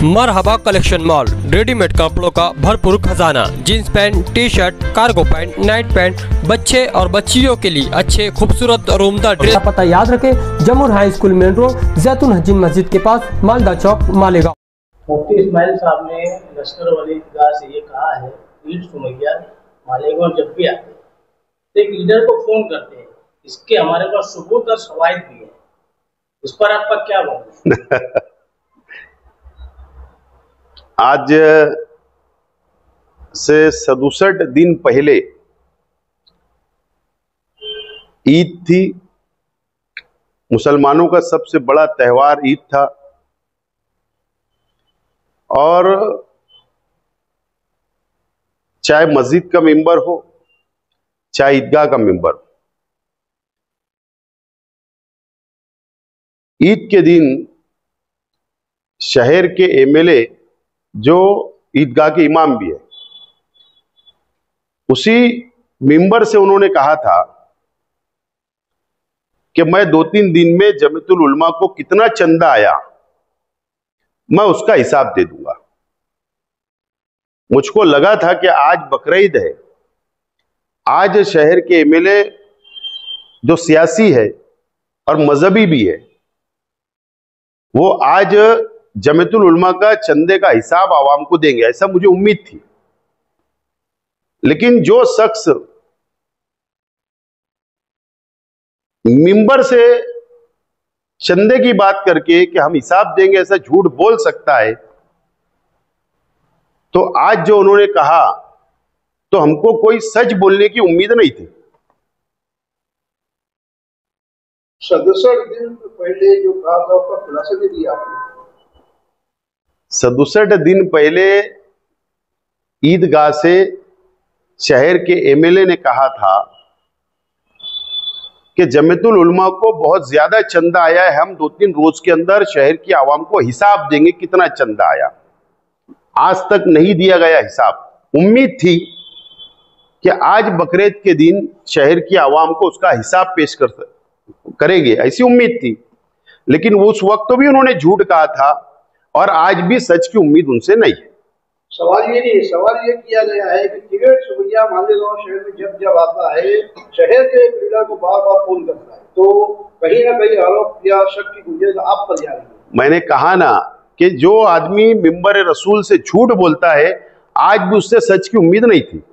मरहबा collection mall, readymade कपड़ों का भरपूर खजाना। Jeans pant, T shirt, cargo pant, night pant, बच्चे और बच्चियों के लिए अच्छे खूबसूरत और उम्दा ड्रेस। पता याद रखें, जमुर हाई स्कूल मेन रोड, जैतून हजीन मस्जिद के पास, मालदा चौक, मालेगांव। मुफ्ती इस्माइल साहब ने लश्कर वाली ईदगाह से ये कहा है, ईद सुमैया मालेगांव जब भी आते तो एक लीडर को फोन करते हैं। इसके हमारे पास सबूत और शवाहिद भी है। इस पर आपका क्या बोलना? आज से 67 दिन पहले ईद थी। मुसलमानों का सबसे बड़ा त्योहार ईद था और चाहे मस्जिद का मेंबर हो, चाहे ईदगाह का मेंबर हो, ईद के दिन शहर के एमएलए जो ईदगाह के इमाम भी है, उसी मिंबर से उन्होंने कहा था कि मैं 2-3 दिन में जमीयतुल उलमा को कितना चंदा आया मैं उसका हिसाब दे दूंगा। मुझको लगा था कि आज बकरीद है, आज शहर के एमएलए जो सियासी है और मजहबी भी है, वो आज जमीयतुल उलमा का चंदे का हिसाब आवाम को देंगे, ऐसा मुझे उम्मीद थी। लेकिन जो शख्स मिंबर से चंदे की बात करके कि हम हिसाब देंगे ऐसा झूठ बोल सकता है, तो आज जो उन्होंने कहा तो हमको कोई सच बोलने की उम्मीद नहीं थी। 67 दिन पहले जो कहा था उसका खुलासा दे दिया आपने। 67 दिन पहले ईदगाह से शहर के एमएलए ने कहा था कि जमीयतुल उलमा को बहुत ज्यादा चंदा आया है, हम 2-3 रोज के अंदर शहर की आवाम को हिसाब देंगे कितना चंदा आया। आज तक नहीं दिया गया हिसाब। उम्मीद थी कि आज बकरीद के दिन शहर की आवाम को उसका हिसाब पेश करेंगे, ऐसी उम्मीद थी। लेकिन उस वक्त तो भी उन्होंने झूठ कहा था और आज भी सच की उम्मीद उनसे नहीं है। सवाल ये नहीं, सवाल ये किया गया है कि टिकट सुमैया मालेगांव शहर में जब जब आता है, शहर के एक लीडर को बार बार फोन करता है, तो कहीं ना कहीं आरोप या शक की गुंजाइश आप पर जा रही है। मैंने कहा ना कि जो आदमी मिंबर रसूल से झूठ बोलता है, आज भी उससे सच की उम्मीद नहीं थी।